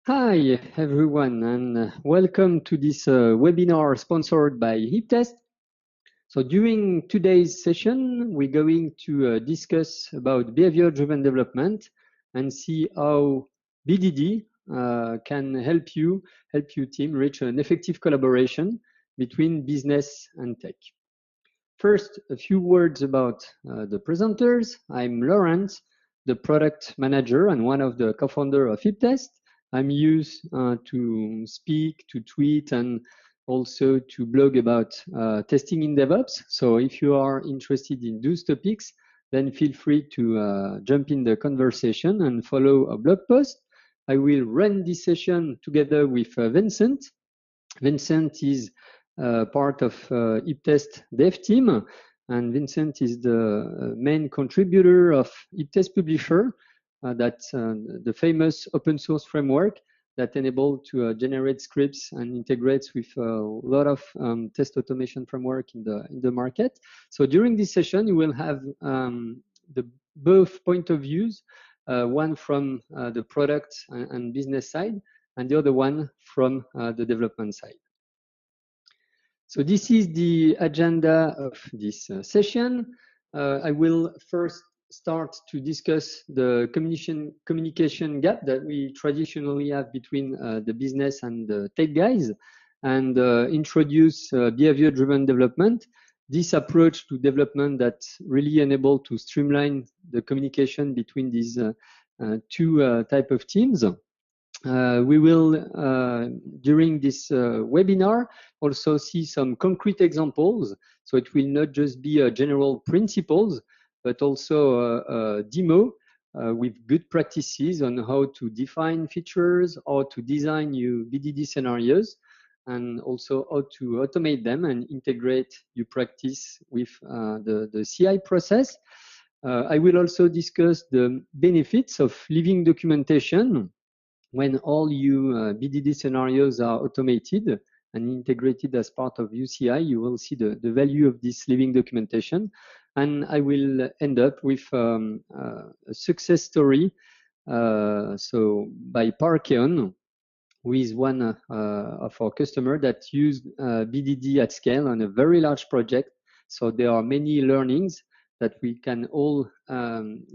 Hi everyone, and welcome to this webinar sponsored by HipTest. So during today's session, we're going to discuss about behavior-driven development and see how BDD can help your team reach an effective collaboration between business and tech. First, a few words about the presenters. I'm Laurent, the product manager and one of the co-founder of HipTest. I'm used to speak, to tweet, and also to blog about testing in DevOps. So if you are interested in those topics, then feel free to jump in the conversation and follow a blog post. I will run this session together with Vincent. Vincent is part of HipTest dev team, and Vincent is the main contributor of HipTest Publisher, that's the famous open source framework that enables to generate scripts and integrates with a lot of test automation framework in the market. So during this session, you will have the both point of views, one from the product and business side, and the other one from the development side. So this is the agenda of this session. I will first start to discuss the communication gap that we traditionally have between the business and the tech guys, and introduce behavior-driven development. This approach to development that really enable to streamline the communication between these two type of teams. We will, during this webinar, also see some concrete examples. So it will not just be general principles, but also a demo with good practices on how to define features or to design new BDD scenarios, and also how to automate them and integrate your practice with the CI process. I will also discuss the benefits of living documentation. When all your BDD scenarios are automated and integrated as part of UCI, you will see the value of this living documentation. And I will end up with a success story so by Parkeon, who is one of our customers that used BDD at scale on a very large project. So there are many learnings that we can all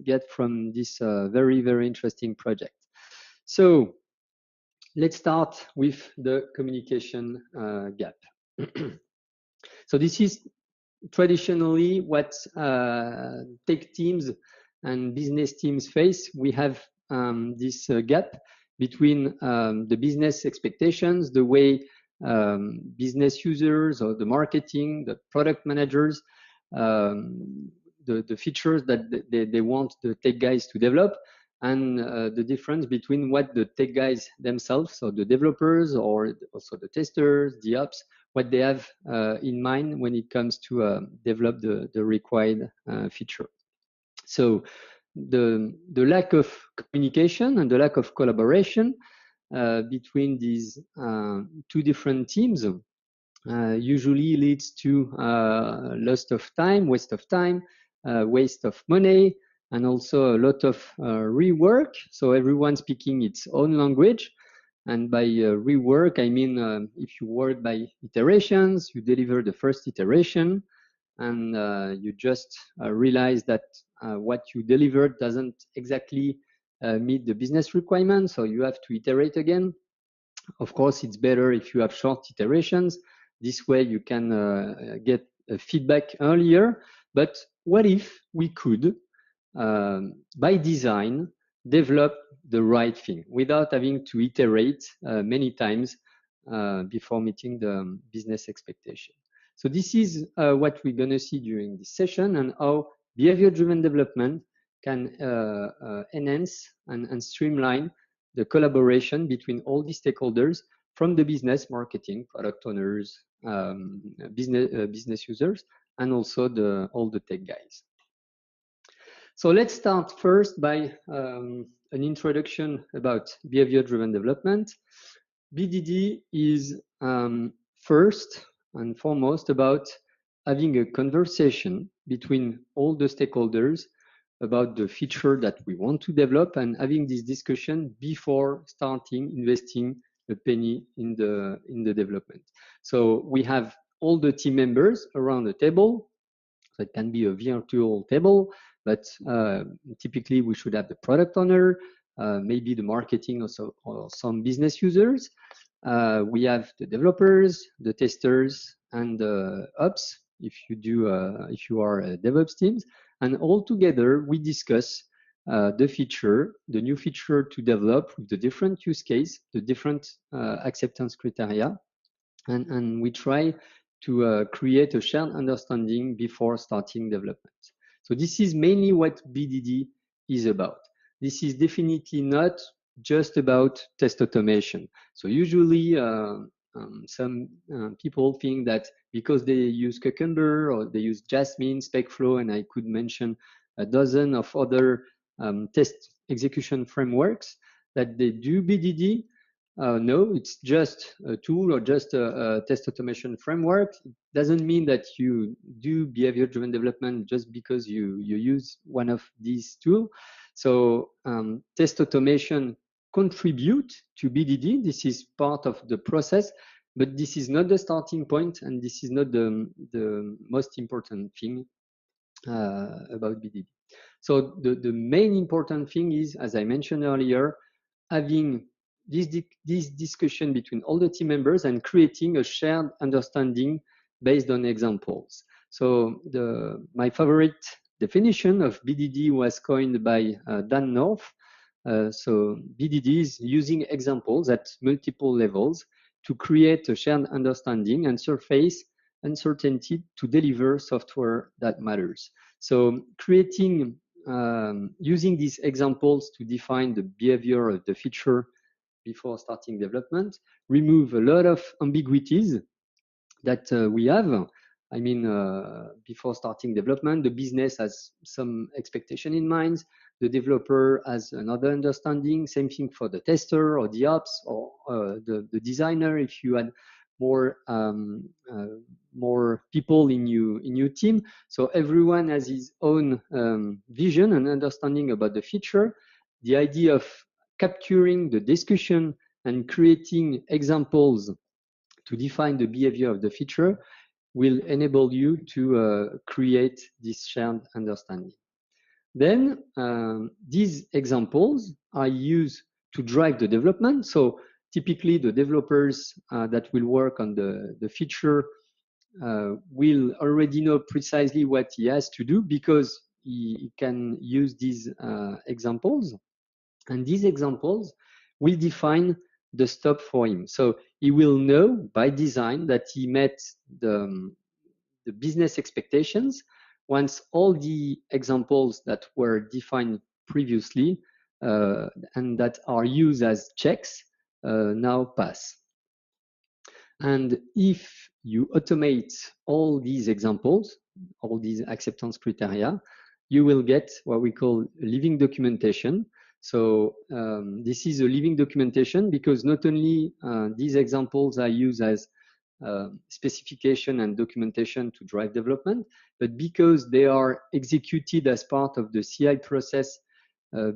get from this very, very interesting project. So let's start with the communication gap. So this is traditionally what tech teams and business teams face. We have this gap between the business expectations, the way business users or the marketing, the product managers, the features that they want the tech guys to develop, and the difference between what the tech guys themselves, so the developers or also the testers, the ops, what they have in mind when it comes to develop the required feature. So the lack of communication and the lack of collaboration between these two different teams usually leads to loss of time, waste of money, and also a lot of rework. So everyone speaking its own language. And by rework, I mean if you work by iterations, you deliver the first iteration, and you just realize that what you delivered doesn't exactly meet the business requirements, so you have to iterate again. Of course, it's better if you have short iterations. This way you can get feedback earlier. But what if we could, by design, develop the right thing without having to iterate many times before meeting the business expectation? So this is what we're going to see during this session, and how behavior-driven development can enhance and streamline the collaboration between all the stakeholders, from the business, marketing, product owners, business users, and also all the tech guys. So let's start first by an introduction about behavior-driven development. BDD is first and foremost about having a conversation between all the stakeholders about the feature that we want to develop and having this discussion before starting investing a penny in the development. So we have all the team members around the table. So it can be a virtual table, but typically we should have the product owner, maybe the marketing or some business users. We have the developers, the testers, and the ops if you are a DevOps teams, and all together we discuss the new feature to develop with the different use case, the different acceptance criteria, and we try to create a shared understanding before starting development. So this is mainly what BDD is about. This is definitely not just about test automation. So usually some people think that because they use Cucumber or they use Jasmine, SpecFlow, and I could mention a dozen of other test execution frameworks, that they do BDD. No, it's just a tool or just a test automation framework. It doesn't mean that you do behavior-driven development just because you use one of these tools. So test automation contribute to BDD. This is part of the process, but this is not the starting point, and this is not the most important thing about BDD. So the main important thing is, as I mentioned earlier, having this discussion between all the team members and creating a shared understanding based on examples. So my favorite definition of BDD was coined by Dan North. So BDD is using examples at multiple levels to create a shared understanding and surface uncertainty to deliver software that matters. So creating using these examples to define the behavior of the feature before starting development, remove a lot of ambiguities that we have. I mean, before starting development, the business has some expectation in mind, the developer has another understanding, same thing for the tester or the ops or the designer if you had more people in your team. So everyone has his own vision and understanding about the feature. The idea of capturing the discussion and creating examples to define the behavior of the feature will enable you to create this shared understanding. Then these examples are used to drive the development. So typically the developers that will work on the feature will already know precisely what he has to do because he can use these examples. And these examples will define the stop for him. So he will know by design that he met the business expectations once all the examples that were defined previously and that are used as checks now pass. And if you automate all these examples, all these acceptance criteria, you will get what we call living documentation. So this is a living documentation because not only these examples are used as specification and documentation to drive development, but because they are executed as part of the CI process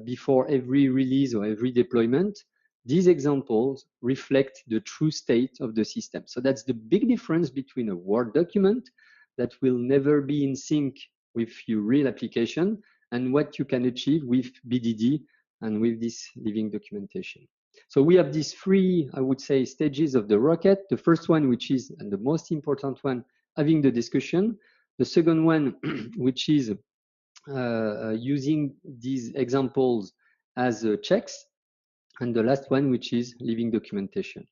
before every release or every deployment, these examples reflect the true state of the system. So that's the big difference between a Word document that will never be in sync with your real application and what you can achieve with BDD and with this living documentation. So we have these three, I would say, stages of the rocket. The first one, which is and the most important one, having the discussion. The second one, which is using these examples as checks. And the last one, which is living documentation.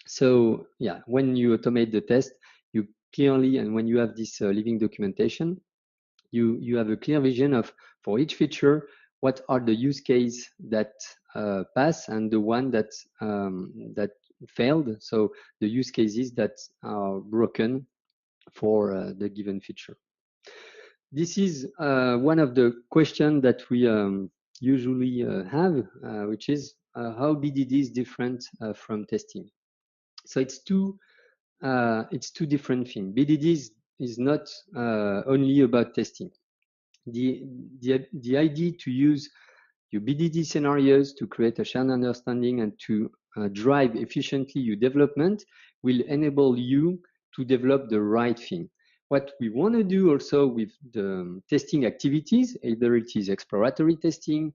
So yeah, when you automate the test, you clearly, and when you have this living documentation, you have a clear vision of, for each feature, what are the use case that pass and the one that failed. So the use cases that are broken for the given feature. This is one of the questions that we usually have, which is how BDD is different from testing. So it's two different things. BDD is not only about testing. the idea to use your BDD scenarios to create a shared understanding and to drive efficiently your development will enable you to develop the right thing. What we want to do also with the testing activities, either it is exploratory testing,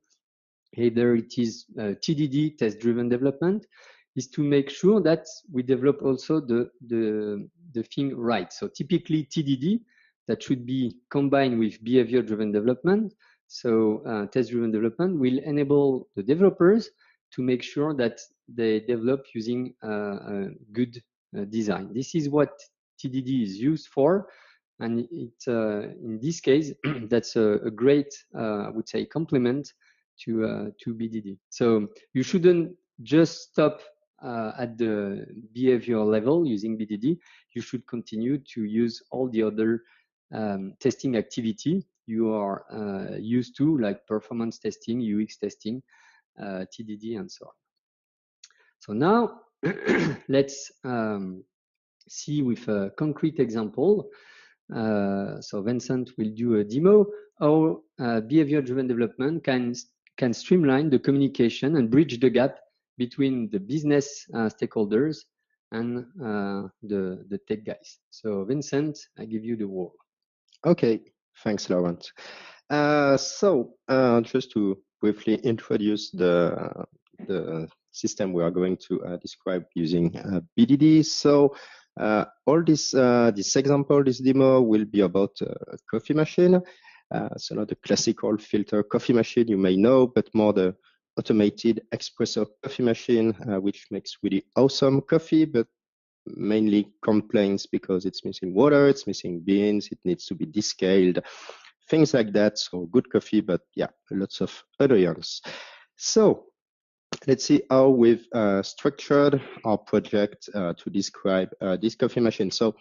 either it is TDD, test-driven development, is to make sure that we develop also the thing right. So typically TDD, that should be combined with behavior-driven development. So test-driven development will enable the developers to make sure that they develop using a good design. This is what TDD is used for. And in this case, that's a great, I would say, complement to BDD. So you shouldn't just stop at the behavior level using BDD. You should continue to use all the other testing activity you are used to, like performance testing, UX testing, TDD, and so on. So now let's see with a concrete example. So Vincent will do a demo how behavior-driven development can streamline the communication and bridge the gap between the business stakeholders and the tech guys. So Vincent, I give you the word. Okay, thanks, Laurent. Just to briefly introduce the system we are going to describe using BDD. So all this example, this demo will be about a coffee machine. So not the classical filter coffee machine you may know, but more the automated espresso coffee machine, which makes really awesome coffee, but mainly complains because it's missing water, it's missing beans, it needs to be descaled, things like that. So good coffee, but yeah, lots of other yarns. So let's see how we've structured our project to describe this coffee machine. So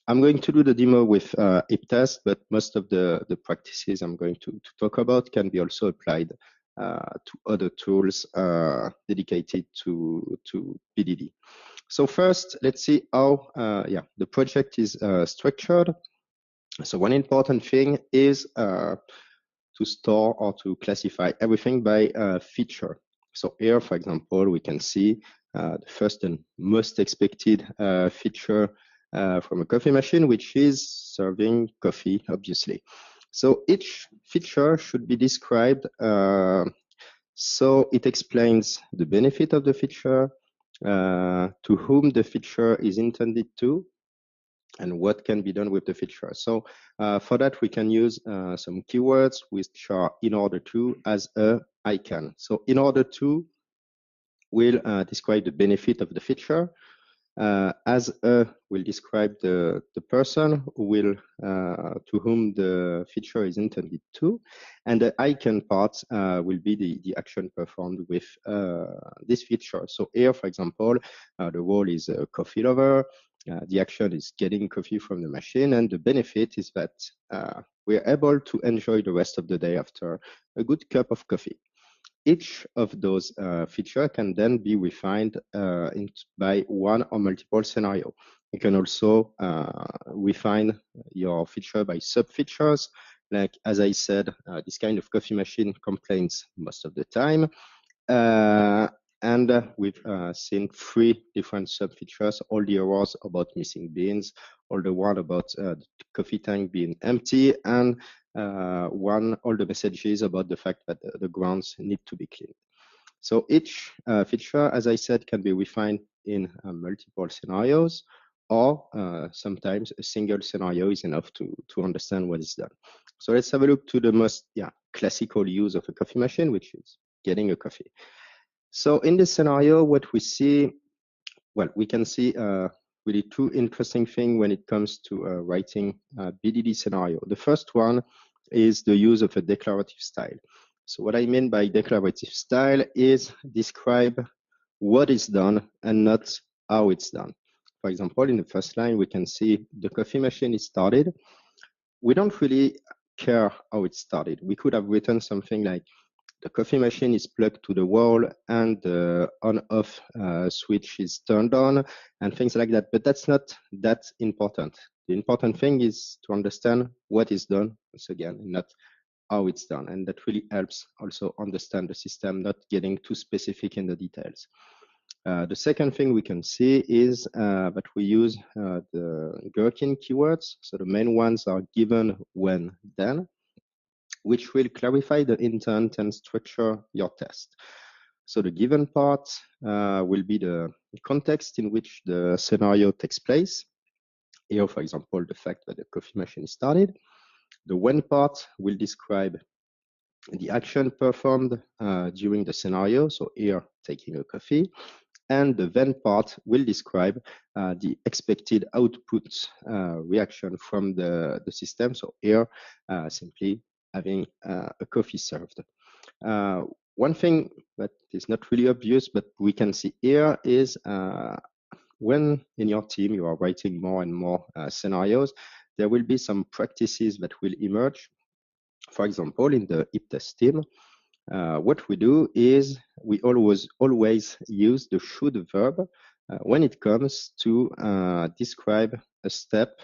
I'm going to do the demo with HipTest, but most of the practices I'm going to talk about can be also applied to other tools dedicated to BDD. So first, let's see how the project is structured. So one important thing is to store or to classify everything by feature. So here, for example, we can see the first and most expected feature from a coffee machine, which is serving coffee, obviously. So each feature should be described so it explains the benefit of the feature, to whom the feature is intended to, and what can be done with the feature. So for that, we can use some keywords which are in order to as a icon. So in order to will describe the benefit of the feature. As a will describe the person who will to whom the feature is intended to, and the icon part will be the action performed with this feature. So here, for example, the role is a coffee lover. The action is getting coffee from the machine, and the benefit is that we're able to enjoy the rest of the day after a good cup of coffee. Each of those features can then be refined by one or multiple scenarios. You can also refine your feature by sub-features. Like, as I said, this kind of coffee machine complains most of the time. And we've seen 3 different sub-features, all the errors about missing beans, all the one about the coffee tank being empty, and all the messages about the fact that the grounds need to be cleaned. So each feature, as I said, can be refined in multiple scenarios, or sometimes a single scenario is enough to understand what is done. So let's have a look to the most classical use of a coffee machine, which is getting a coffee. So in this scenario, what we see, well, we can see really 2 interesting things when it comes to writing a BDD scenario. The first one is the use of a declarative style. So what I mean by declarative style is describe what is done and not how it's done. For example, in the first line, we can see the coffee machine is started. We don't really care how it started. We could have written something like, the coffee machine is plugged to the wall and the on-off switch is turned on and things like that. But that's not that important. The important thing is to understand what is done, once again, not how it's done. And that really helps also understand the system, not getting too specific in the details. The second thing we can see is that we use the Gherkin keywords. So the main ones are given, when, then, which will clarify the intent and structure your test. So the given part will be the context in which the scenario takes place. Here, for example, the fact that the coffee machine is started. The when part will describe the action performed during the scenario. So here, taking a coffee. And the then part will describe the expected output reaction from the system. So here, simply having a coffee served. One thing that is not really obvious, but we can see here is when in your team you are writing more and more scenarios, there will be some practices that will emerge. For example, in the HipTest team, what we do is we always use the should verb when it comes to describe a step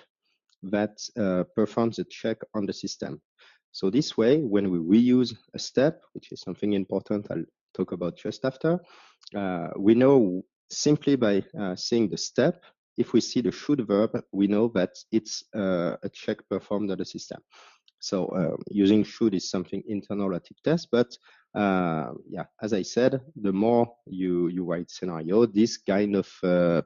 that performs a check on the system. So this way, when we reuse a step, which is something important I'll talk about just after, we know simply by seeing the step, if we see the should verb, we know that it's a check performed on the system. So using should is something internal at HipTest, but yeah, as I said, the more you write scenario, this kind of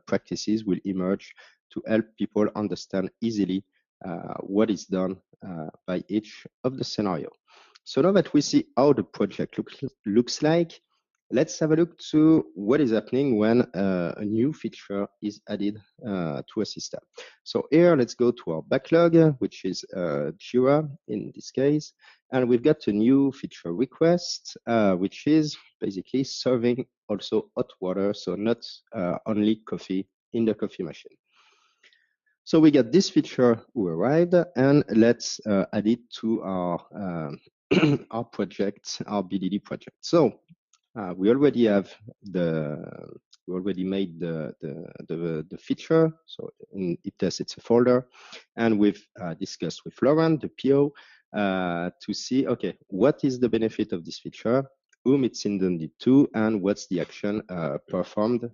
practices will emerge to help people understand easily what is done by each of the scenario. So now that we see how the project looks like, let's have a look to what is happening when a new feature is added to a system. So here, let's go to our backlog, which is Jira in this case. And we've got a new feature request, which is basically serving also hot water, so not only coffee in the coffee machine. So we get this feature who arrived, and let's add it to our our project, our BDD project. So we already have we already made the feature. So in HipTest, it's a folder, and we've discussed with Laurent, the PO, to see, okay, what is the benefit of this feature, whom it's intended to, and what's the action performed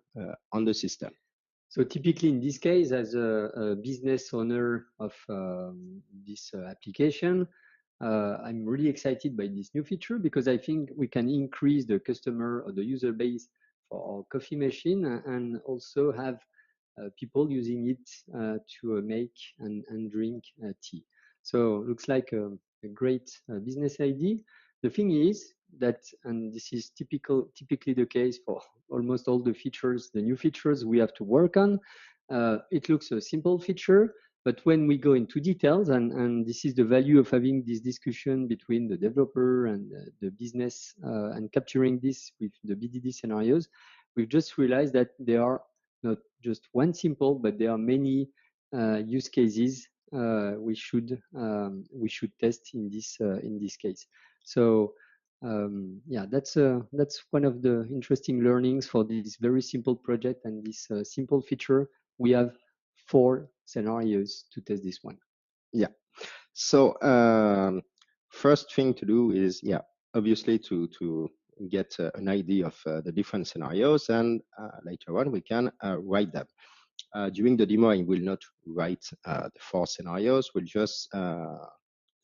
on the system. So typically in this case, as a business owner of this application, I'm really excited by this new feature because I think we can increase the customer or the user base for our coffee machine and also have people using it to make and drink tea. So looks like a great business idea. The thing is that, and this is typically the case for almost all the features, the new features we have to work on. It looks a simple feature, but when we go into details, and this is the value of having this discussion between the developer and the business and capturing this with the BDD scenarios, we've just realized that there are not just one simple, but there are many use cases we should test in this case. So yeah, that's one of the interesting learnings for this very simple project and this simple feature. We have 4 scenarios to test this one. Yeah. So first thing to do is, yeah, obviously to get an idea of the different scenarios, and later on we can write them. During the demo, I will not write the 4 scenarios. We'll just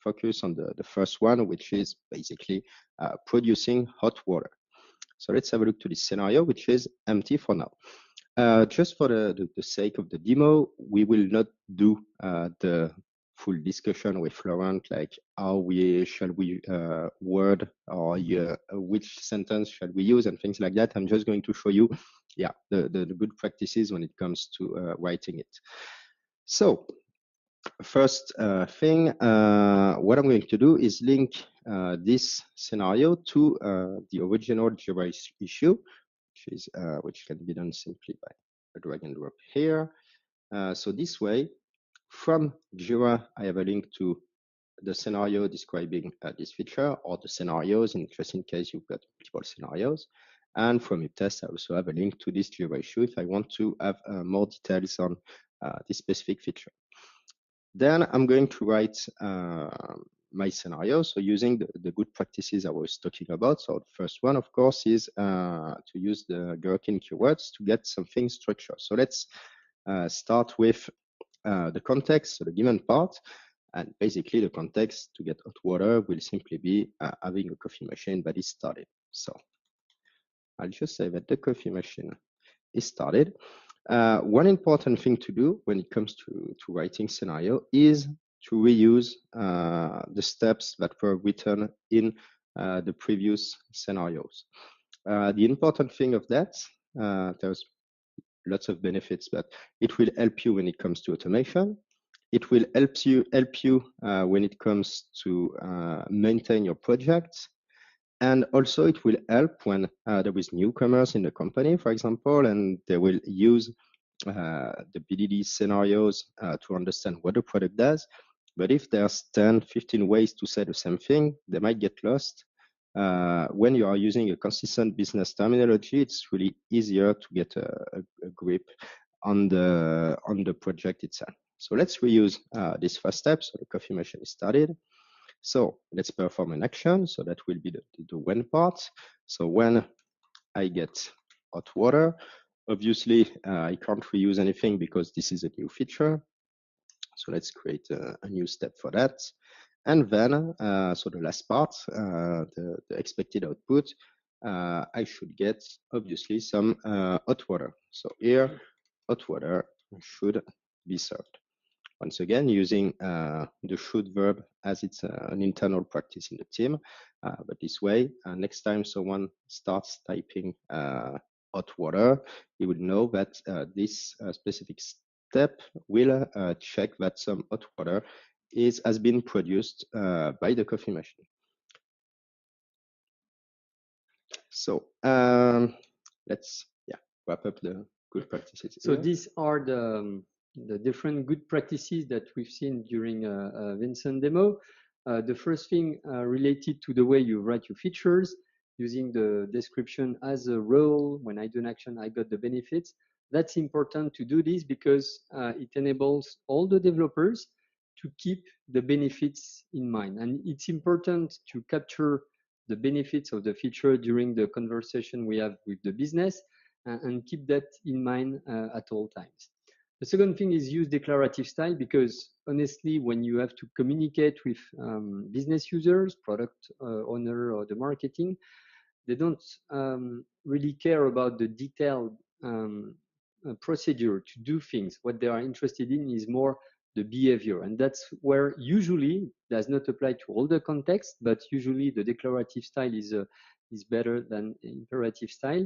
focus on the first one, which is basically producing hot water. So let's have a look to this scenario, which is empty for now. Just for the sake of the demo, we will not do the full discussion with Laurent, like how shall we word, or which sentence shall we use and things like that. I'm just going to show you, yeah, the good practices when it comes to writing it. So first thing, what I'm going to do is link this scenario to the original Jira issue, which can be done simply by a drag and drop here. So this way, from Jira, I have a link to the scenario describing this feature, or the scenarios, just in case you've got multiple scenarios. And from HipTest, I also have a link to this Jira issue if I want to have more details on this specific feature. Then I'm going to write my scenario. So using the good practices I was talking about. So the first one, of course, is to use the Gherkin keywords to get something structured. So let's start with the context, so the given part. And basically the context to get hot water will simply be having a coffee machine that is started. So I'll just say that the coffee machine is started. One important thing to do when it comes to writing scenario is to reuse the steps that were written in the previous scenarios. The important thing of that, there's lots of benefits, but it will help you when it comes to automation. It will help you when it comes to maintain your projects. And also it will help when there is newcomers in the company, for example, and they will use the BDD scenarios to understand what the product does. But if there's 10, 15 ways to say the same thing, they might get lost. When you are using a consistent business terminology, it's really easier to get a grip on the project itself. So let's reuse these first steps. So the coffee machine is started. So let's perform an action. So that will be the when part. So when I get hot water, obviously I can't reuse anything because this is a new feature. So let's create a new step for that. And then, so the last part, the expected output, I should get obviously some hot water. So here, hot water should be served. Once again, using the should verb as it's an internal practice in the team. But this way, next time someone starts typing hot water, he would know that this specific step will check that some hot water has been produced by the coffee machine. So let's wrap up the good practices. So these are the different good practices that we've seen during Vincent demo. The first thing related to the way you write your features, using the description as a role. When I do an action, I got the benefits. That's important to do this because it enables all the developers to keep the benefits in mind. And it's important to capture the benefits of the feature during the conversation we have with the business and keep that in mind at all times. The second thing is use declarative style because honestly, when you have to communicate with business users, product owner or the marketing, they don't really care about the detailed procedure to do things. What they are interested in is more the behavior. And that's where usually does not apply to all the context, but usually the declarative style is better than imperative style.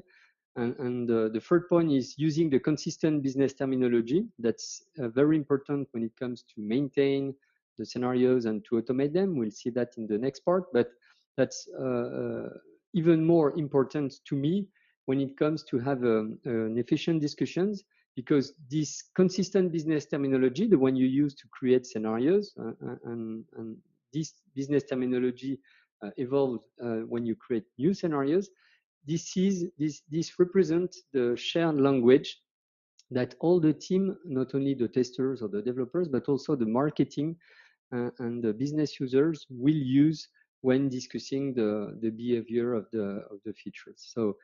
And the third point is using the consistent business terminology. That's very important when it comes to maintain the scenarios and to automate them. We'll see that in the next part, but that's even more important to me when it comes to have an efficient discussions, because this consistent business terminology, the one you use to create scenarios, and this business terminology evolved when you create new scenarios. This represents the shared language that all the team, not only the testers or the developers, but also the marketing and the business users will use when discussing the behavior of the features. So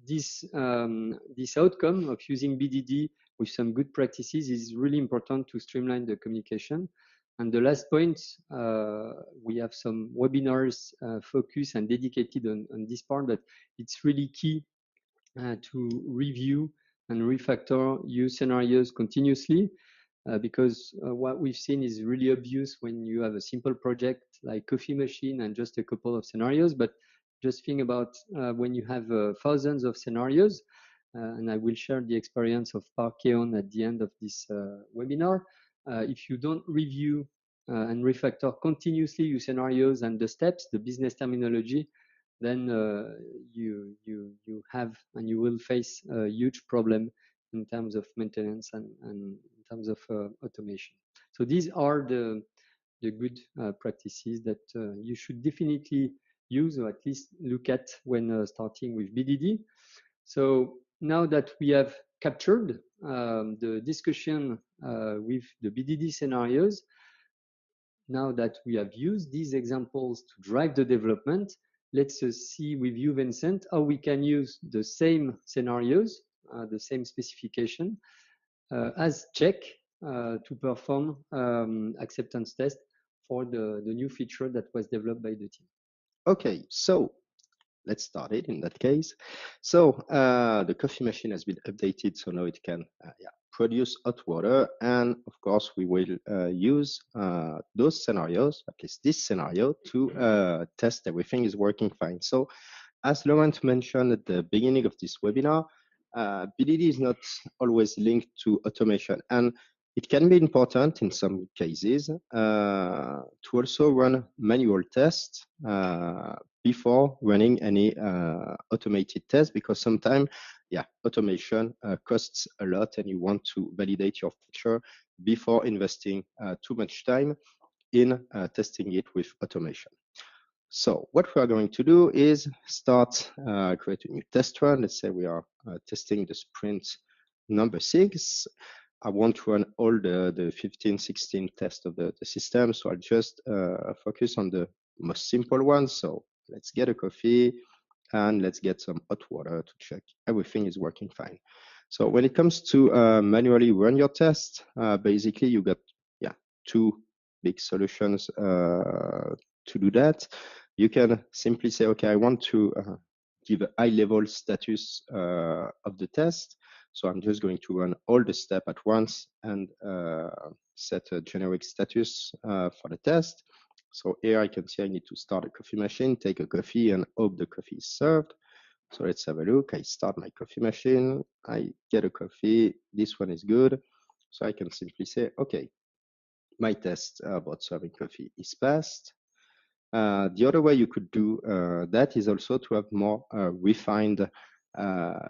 this outcome of using BDD with some good practices is really important to streamline the communication. And the last point, we have some webinars focused and dedicated on this part, but it's really key to review and refactor use scenarios continuously, because what we've seen is really obvious when you have a simple project like coffee machine and just a couple of scenarios, but just think about when you have thousands of scenarios, and I will share the experience of Parkeon at the end of this webinar. If you don't review and refactor continuously your scenarios and the steps, the business terminology, then you have and you will face a huge problem in terms of maintenance and in terms of automation. So these are the good practices that you should definitely use, or at least look at when starting with BDD. So now that we have captured the discussion with the BDD scenarios, now that we have used these examples to drive the development, let's see with you, Vincent, how we can use the same scenarios, the same specification as check to perform acceptance test for the new feature that was developed by the team. Okay, so let's start it in that case. So the coffee machine has been updated, so now it can produce hot water. And of course, we will use those scenarios, at least this scenario, to test everything is working fine. So as Laurent mentioned at the beginning of this webinar, BDD is not always linked to automation. And it can be important in some cases to also run manual tests before running any automated test, because sometimes, automation costs a lot, and you want to validate your feature before investing too much time in testing it with automation. So what we are going to do is start create a new test run. Let's say we are testing the sprint number 6. I won't run all the 15, 16 tests of the system, so I'll just focus on the most simple ones. So let's get a coffee and let's get some hot water to check everything is working fine. So when it comes to manually run your test, basically you got 2 big solutions to do that. You can simply say, okay, I want to give a high-level status of the test. So I'm just going to run all the steps at once and set a generic status for the test. So here I can see I need to start a coffee machine, take a coffee, and hope the coffee is served. So let's have a look. I start my coffee machine. I get a coffee. This one is good. So I can simply say, okay, my test about serving coffee is passed. The other way you could do that is also to have more refined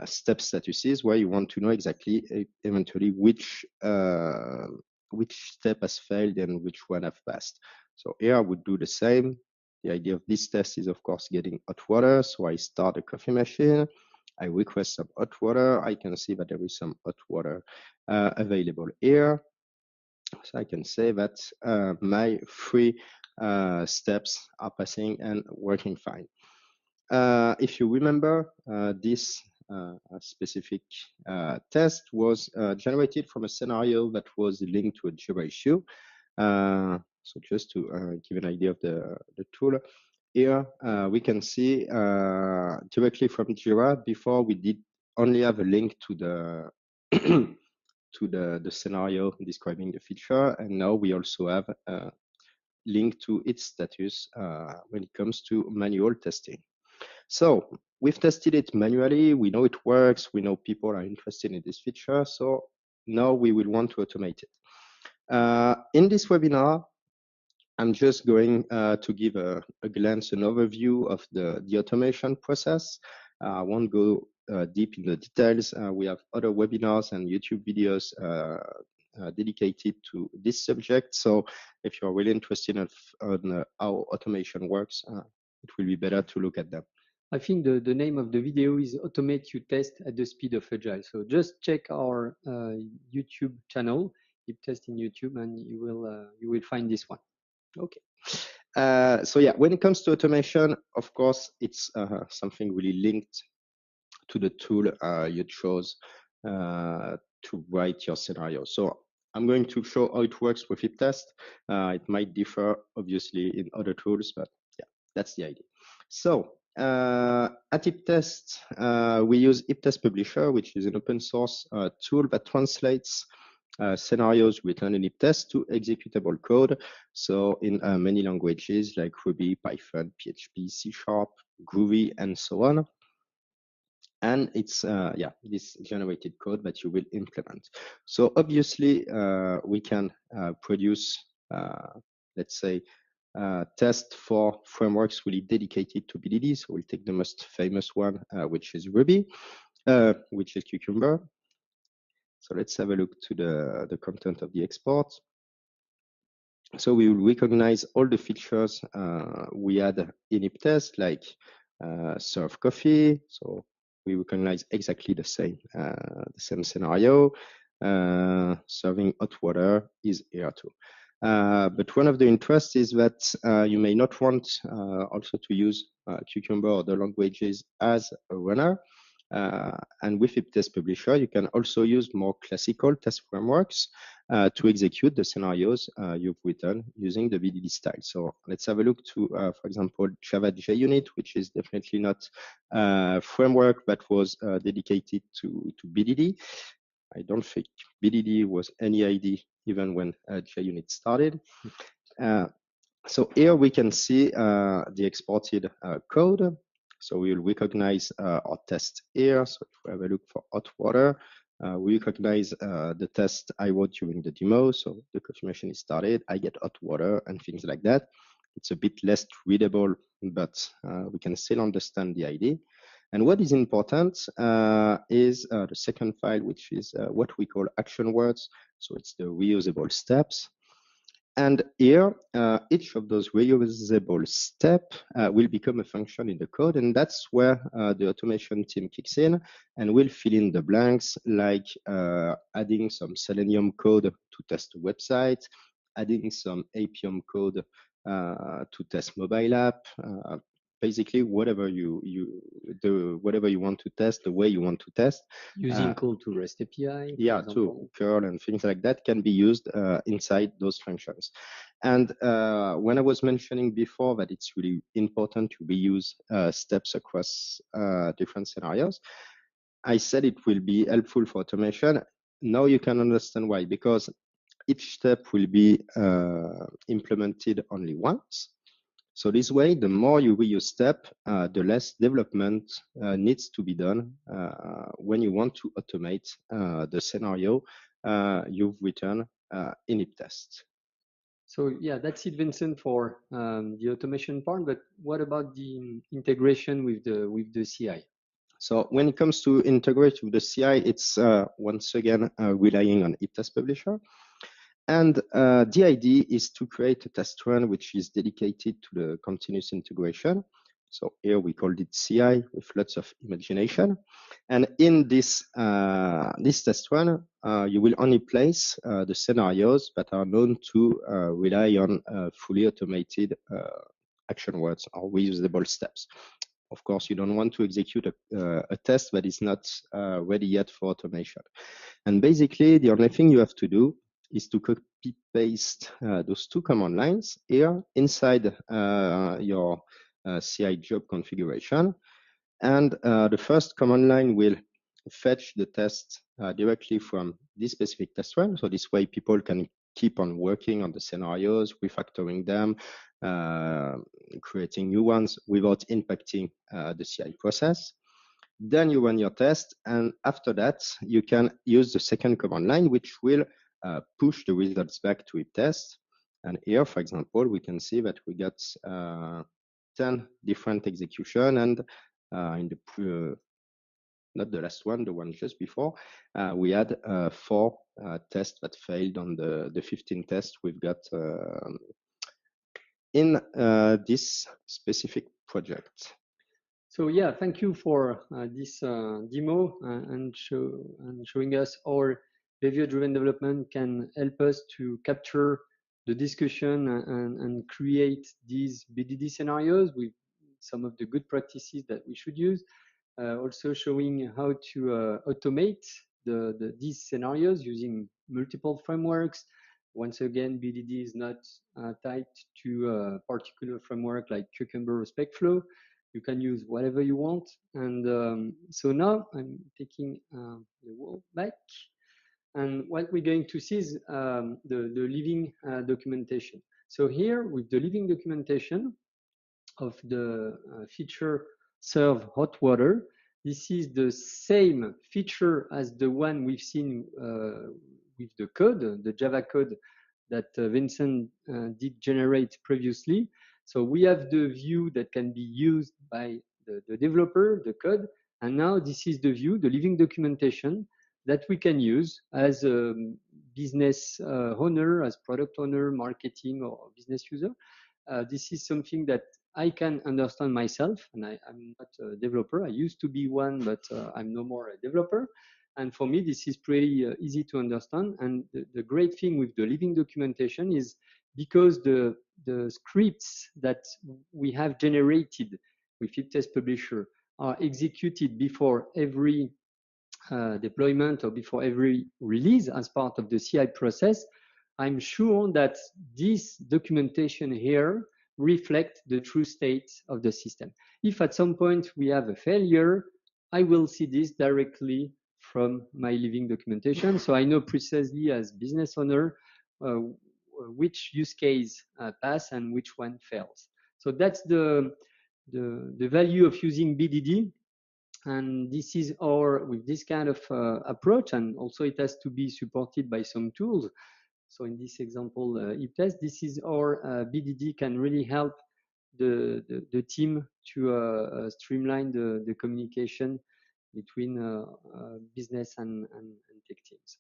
step statuses, where you want to know exactly eventually which step has failed and which one have passed. So here I would do the same. The idea of this test is, of course, getting hot water. So I start a coffee machine. I request some hot water. I can see that there is some hot water available here. So I can say that my 3 steps are passing and working fine. If you remember, this specific test was generated from a scenario that was linked to a Jira issue. So just to give an idea of the tool, here we can see directly from Jira. Before we did only have a link to the to the scenario describing the feature, and now we also have a link to its status when it comes to manual testing. So we've tested it manually. We know it works. We know people are interested in this feature. So now we will want to automate it. In this webinar, I'm just going to give a glance, an overview of the automation process. I won't go deep in the details. We have other webinars and YouTube videos dedicated to this subject. So if you're really interested on how automation works, it will be better to look at them. I think the name of the video is Automate Your Test at the Speed of Agile. So just check our YouTube channel, HipTest in YouTube, and you will find this one. Okay. So yeah, when it comes to automation, of course, it's something really linked to the tool you chose to write your scenario. So I'm going to show how it works with HipTest. It might differ, obviously, in other tools, but yeah, that's the idea. So at HipTest, we use HipTest Publisher, which is an open source tool that translates scenarios written in HipTest to executable code. So in many languages like Ruby, Python, PHP, C#, Groovy, and so on. And it's this generated code that you will implement. So obviously we can produce, let's say, test for frameworks really dedicated to BDD. So we'll take the most famous one, which is Ruby, which is Cucumber. So let's have a look to the content of the export. So we will recognize all the features we had in HipTest, like serve coffee. So we recognize exactly the same scenario. Serving hot water is here too. But one of the interests is that you may not want also to use Cucumber or the languages as a runner. And with Hiptest Publisher, you can also use more classical test frameworks to execute the scenarios you've written using the BDD style. So let's have a look to, for example, Java JUnit, which is definitely not a framework that was dedicated to BDD. I don't think BDD was any ID even when JUnit started. So here we can see the exported code. So we'll recognize our test here. So if we have a look for hot water, we recognize the test I wrote during the demo. So the confirmation is started, I get hot water and things like that. It's a bit less readable, but we can still understand the ID. And what is important is the second file, which is what we call action words. So it's the reusable steps. And here, each of those reusable steps will become a function in the code. And that's where the automation team kicks in and will fill in the blanks, like adding some Selenium code to test a website, adding some Appium code to test mobile app, basically whatever you want to test, the way you want to test. Using call to REST API. Yeah, too. Curl and things like that can be used inside those functions. And when I was mentioning before that it's really important to reuse steps across different scenarios, I said it will be helpful for automation. Now you can understand why, because each step will be implemented only once. So this way, the more you reuse step, the less development needs to be done when you want to automate the scenario you've written in Hiptest. So yeah, that's it, Vincent, for the automation part. But what about the integration with the CI? So when it comes to integrate with the CI, it's once again relying on Hiptest Publisher. And the idea is to create a test run which is dedicated to the continuous integration. So here we called it CI with lots of imagination. And in this test run, you will only place the scenarios that are known to rely on fully automated action words or reusable steps. Of course, you don't want to execute a test that is not ready yet for automation. And basically, the only thing you have to do is to copy paste those two command lines here inside your CI job configuration. And the first command line will fetch the test directly from this specific test run. So this way people can keep on working on the scenarios, refactoring them, creating new ones without impacting the CI process. Then you run your test, and after that, you can use the second command line, which will push the results back to Hiptest. And here, for example, we can see that we got 10 different execution, and in the not the last one, the one just before, we had 4 tests that failed on the 15 tests we've got in this specific project. So yeah, thank you for this demo and showing us how behavior-driven development can help us to capture the discussion and create these BDD scenarios with some of the good practices that we should use. Also showing how to automate these scenarios using multiple frameworks. Once again, BDD is not tied to a particular framework like Cucumber or SpecFlow. You can use whatever you want. And so now I'm taking the wall back. And what we're going to see is the living documentation. So here with the living documentation of the feature serve hot water, this is the same feature as the one we've seen with the code, the Java code that Vincent did generate previously. So we have the view that can be used by the developer, the code, and now this is the view, the living documentation that we can use as a business owner, as product owner, marketing, or business user. This is something that I can understand myself, and I'm not a developer. I used to be one, but I'm no more a developer. And for me, this is pretty easy to understand. And the great thing with the living documentation is because the scripts that we have generated with HipTest Publisher are executed before every deployment or before every release as part of the CI process, I'm sure that this documentation here reflect the true state of the system. If at some point we have a failure, I will see this directly from my living documentation. So I know precisely as business owner which use case pass and which one fails. So that's the value of using BDD. And this is with this kind of approach, and also it has to be supported by some tools. So in this example, HipTest, this is our BDD can really help the team to streamline the communication between business and tech teams.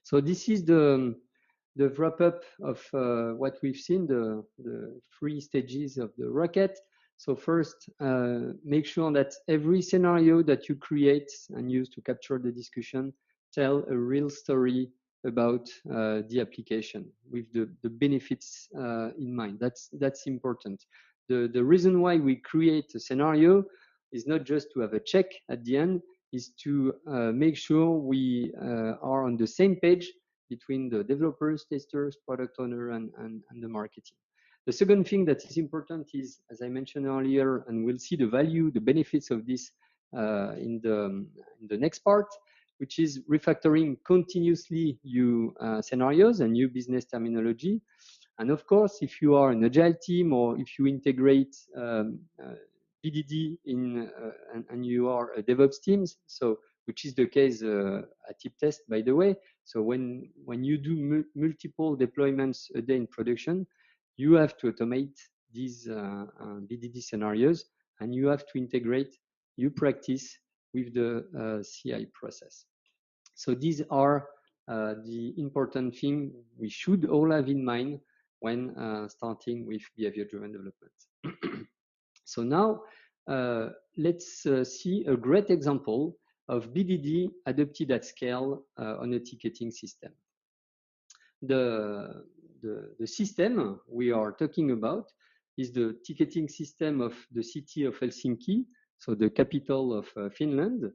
So this is the wrap up of what we've seen, the 3 stages of the rocket. So first, make sure that every scenario that you create and use to capture the discussion tell a real story about the application with the benefits in mind. That's important. The reason why we create a scenario is not just to have a check at the end, is to make sure we are on the same page between the developers, testers, product owner, and the marketing. The second thing that is important is, as I mentioned earlier, and we'll see the value, the benefits of this in the next part, which is refactoring continuously new scenarios and new business terminology. And of course, if you are an agile team or if you integrate BDD in and you are a DevOps teams, so which is the case at HipTest, by the way. So when you do multiple deployments a day in production, you have to automate these BDD scenarios, and you have to integrate your practice with the CI process. So these are the important things we should all have in mind when starting with behavior-driven development. So now let's see a great example of BDD adopted at scale on a ticketing system. The system we are talking about is the ticketing system of the city of Helsinki, so the capital of Finland.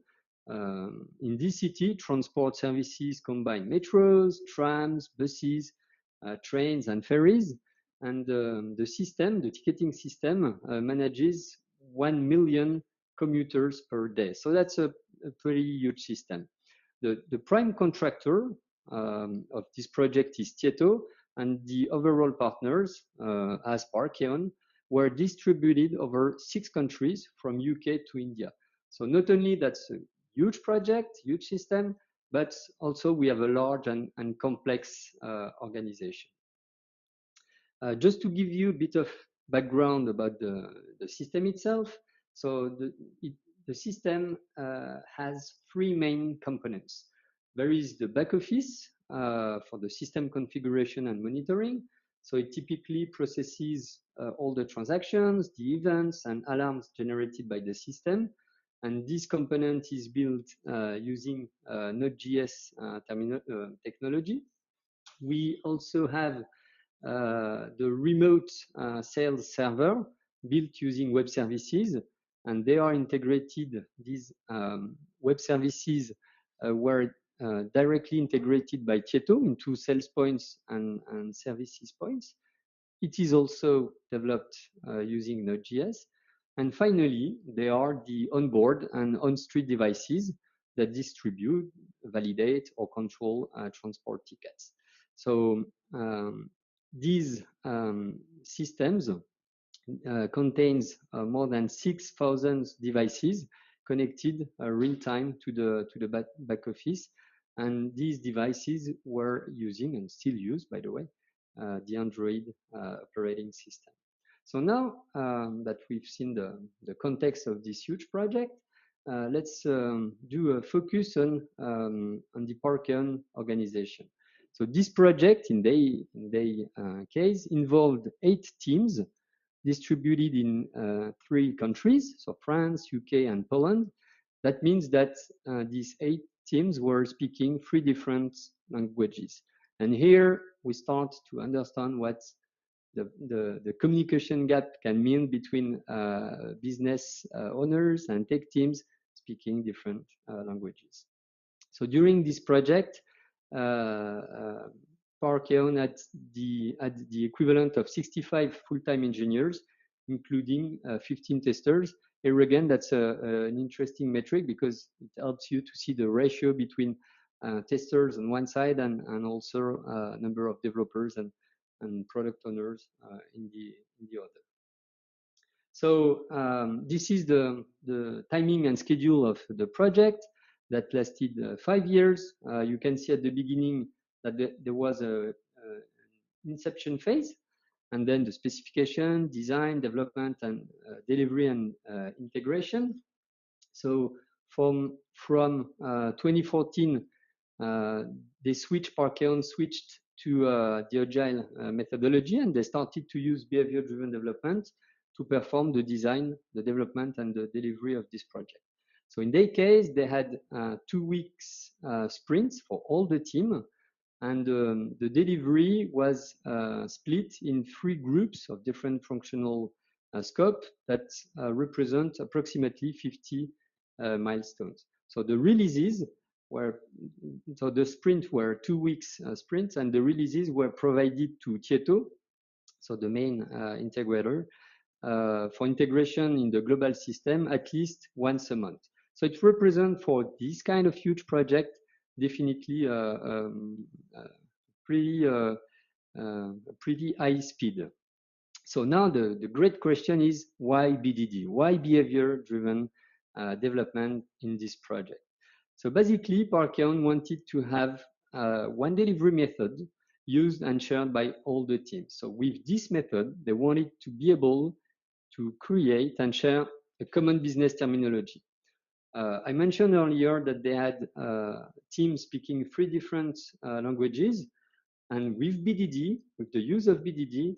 In this city, transport services combine metros, trams, buses, trains, and ferries. And the system, the ticketing system, manages 1 million commuters per day. So that's a pretty huge system. The prime contractor of this project is Tieto, and the overall partners, as Parkeon, were distributed over 6 countries from UK to India. So not only that's a huge project, huge system, but also we have a large and complex organization. Just to give you a bit of background about the system itself. So the system has 3 main components. There is the back office for the system configuration and monitoring. So it typically processes all the transactions, the events, and alarms generated by the system. And this component is built using Node.js technology. We also have the remote sales server built using web services, and they are integrated. These web services were directly integrated by Tieto into sales points and services points. It is also developed using Node.js. And finally, there are the onboard and on-street devices that distribute, validate, or control transport tickets. So these systems contains more than 6,000 devices connected real time to the back office, and these devices were using, and still use, by the way, the Android operating system. So now that we've seen the context of this huge project, let's do a focus on the Parkeon organization. So this project, in their case, involved 8 teams distributed in 3 countries, so France, UK, and Poland. That means that these 8 teams were speaking 3 different languages. And here we start to understand what the communication gap can mean between business owners and tech teams speaking different languages. So during this project, Parkeon had the equivalent of 65 full-time engineers, including 15 testers. Here again, that's an interesting metric because it helps you to see the ratio between testers on one side and also number of developers and product owners in the other. So this is the timing and schedule of the project that lasted 5 years. You can see at the beginning that there was an inception phase, and then the specification, design, development, and delivery and integration. So from 2014, Parkeon switched to the agile methodology, and they started to use behavior-driven development to perform the design, the development, and the delivery of this project. So in their case, they had 2 weeks sprints for all the team, and the delivery was split in 3 groups of different functional scope that represent approximately 50 milestones. So the releases were, so the sprint were 2 weeks sprints, and the releases were provided to Tieto, so the main integrator, for integration in the global system at least once a month. So it represents for this kind of huge project definitely pretty high speed. So now the great question is, why BDD? Why behavior-driven development in this project? So basically, Parkeon wanted to have one delivery method used and shared by all the teams. So with this method, they wanted to be able to create and share a common business terminology. I mentioned earlier that they had teams speaking 3 different languages, and with BDD, with the use of BDD,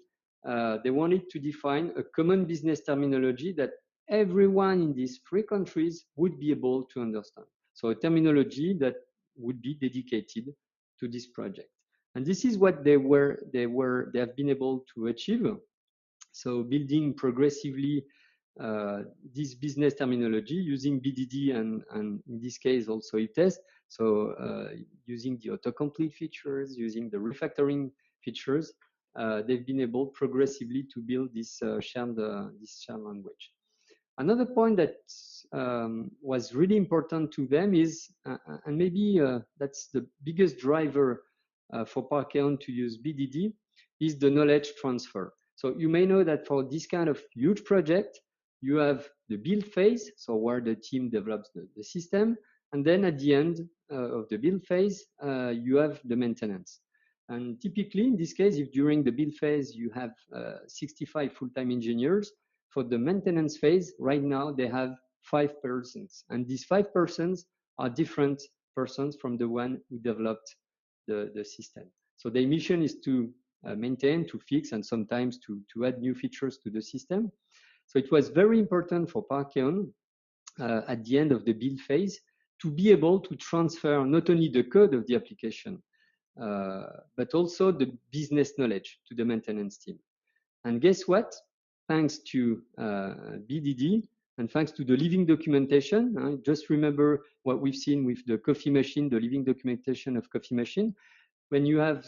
they wanted to define a common business terminology that everyone in these 3 countries would be able to understand. So a terminology that would be dedicated to this project. And this is what they have been able to achieve. So building progressively this business terminology using BDD and in this case also HipTest. So using the autocomplete features, using the refactoring features, they've been able progressively to build this shared language. Another point that was really important to them is, and maybe that's the biggest driver for Parkeon to use BDD, is the knowledge transfer. So you may know that for this kind of huge project, you have the build phase, so where the team develops the system, and then at the end of the build phase, you have the maintenance. And typically, in this case, if during the build phase you have 65 full-time engineers, for the maintenance phase, right now they have 5 persons, and these 5 persons are different persons from the one who developed the system. So their mission is to maintain, to fix, and sometimes to add new features to the system. So it was very important for Parkeon at the end of the build phase to be able to transfer not only the code of the application, but also the business knowledge to the maintenance team. And guess what? Thanks to BDD and thanks to the living documentation, just remember what we've seen with the coffee machine, the living documentation of coffee machine. When you have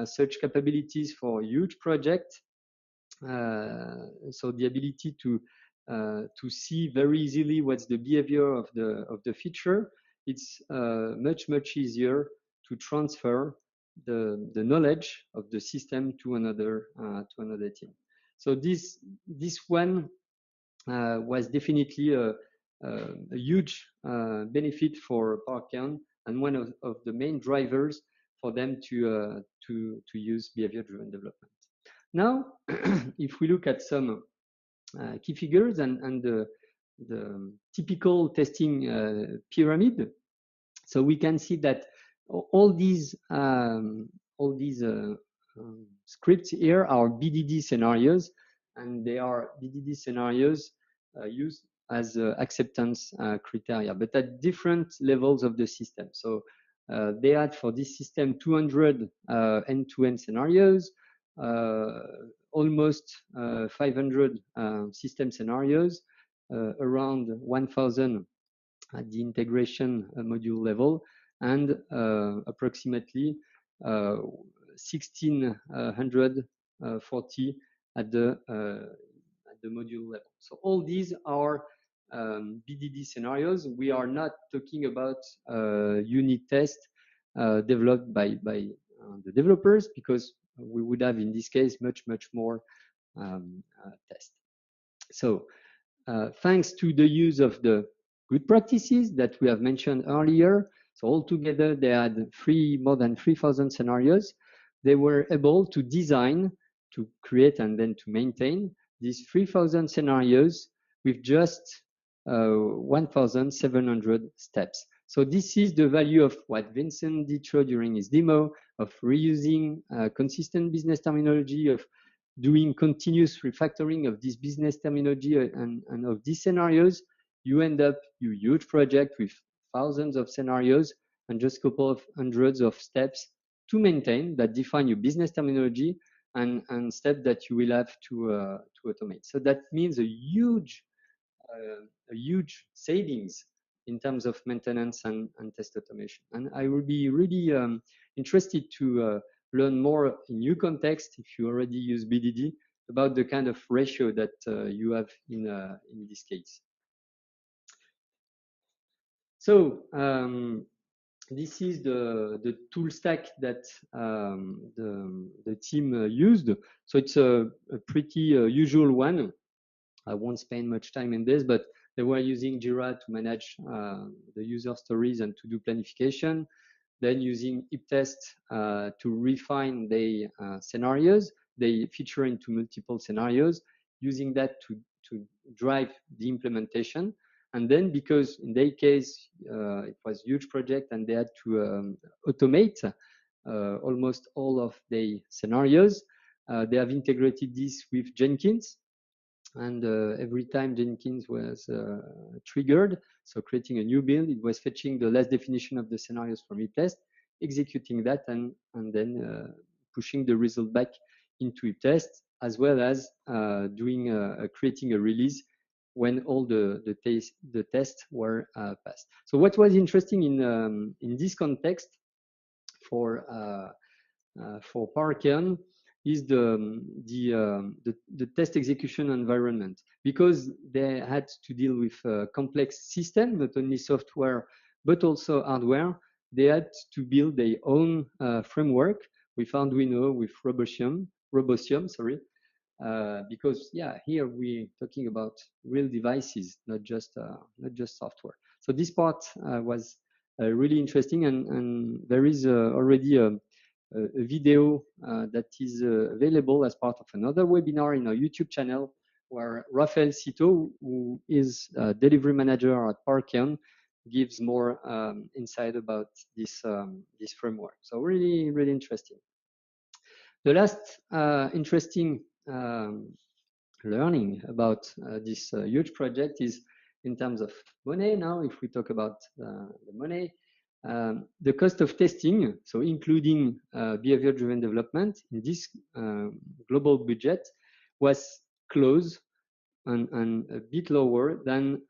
such capabilities for a huge project, so the ability to see very easily what's the behavior of the feature, it's much easier to transfer the knowledge of the system to another team. So this one was definitely a huge benefit for Parkeon and one of the main drivers for them to use behavior-driven development. Now, if we look at some key figures and the typical testing pyramid, so we can see that all these scripts here are BDD scenarios, and they are BDD scenarios used as acceptance criteria, but at different levels of the system. So they had for this system 200 end-to-end scenarios, almost 500 system scenarios, around 1,000 at the integration module level, and approximately 1,640 at the module level. So all these are BDD scenarios. We are not talking about unit test developed by the developers, because we would have in this case much more tests. So thanks to the use of the good practices that we have mentioned earlier, so altogether they had more than 3,000 scenarios. They were able to design, to create, and then to maintain these 3,000 scenarios with just 1,700 steps. So this is the value of what Vincent did show during his demo, of reusing consistent business terminology, of doing continuous refactoring of this business terminology and of these scenarios. You end up a huge project with thousands of scenarios and just a couple of hundreds of steps to maintain that define your business terminology and steps that you will have to automate. So that means a huge savings in terms of maintenance and test automation. And I will be really interested to learn more in your context, if you already use BDD, about the kind of ratio that you have in this case. So this is the tool stack that the team used. So it's a pretty usual one. I won't spend much time in this, but they were using Jira to manage the user stories and to do planification. Then using HipTest to refine the scenarios. They feature into multiple scenarios, using that to drive the implementation. And then, because in their case, it was a huge project and they had to automate almost all of the scenarios, they have integrated this with Jenkins. And every time Jenkins was triggered, so creating a new build, it was fetching the last definition of the scenarios from HipTest, executing that, and then pushing the result back into HipTest, as well as creating a release when all the tests were passed. So what was interesting in this context for Parkeon is the test execution environment, because they had to deal with a complex system, not only software but also hardware. They had to build their own framework with Arduino, with Robotium, because here we're talking about real devices, not just software. So this part was really interesting, and there is already a video that is available as part of another webinar in our YouTube channel, where Rafael Cito, who is a delivery manager at Parkeon, gives more insight about this framework. So really interesting. The last interesting learning about this huge project is in terms of money. Now, if we talk about the money, the cost of testing, so including behavior-driven development in this global budget, was close and a bit lower than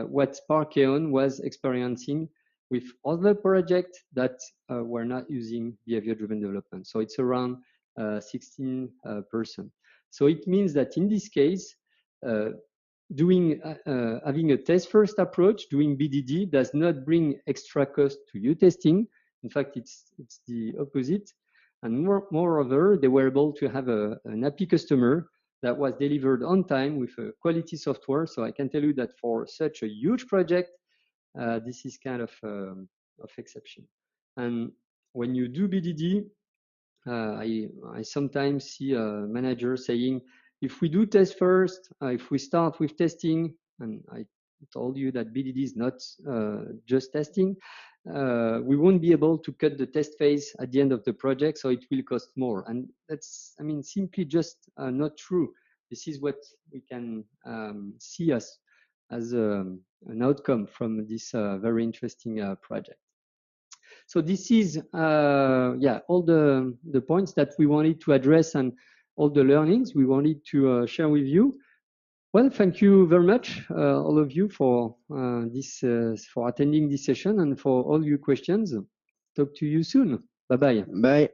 what Parkeon was experiencing with other projects that were not using behavior-driven development. So it's around 16%. So it means that in this case, having a test-first approach, doing BDD, does not bring extra cost to your testing. In fact, it's the opposite. And moreover, they were able to have an happy customer that was delivered on time with a quality software. So I can tell you that for such a huge project, this is kind of exception. And when you do BDD, I sometimes see a manager saying, if we do test first, if we start with testing, and I told you that BDD is not just testing, we won't be able to cut the test phase at the end of the project, so it will cost more. And that's, simply just not true. This is what we can see as as an outcome from this very interesting project. So this is all the points that we wanted to address and all the learnings we wanted to share with you. Well, thank you very much, all of you, for for attending this session and for all your questions. Talk to you soon. Bye-bye. Bye.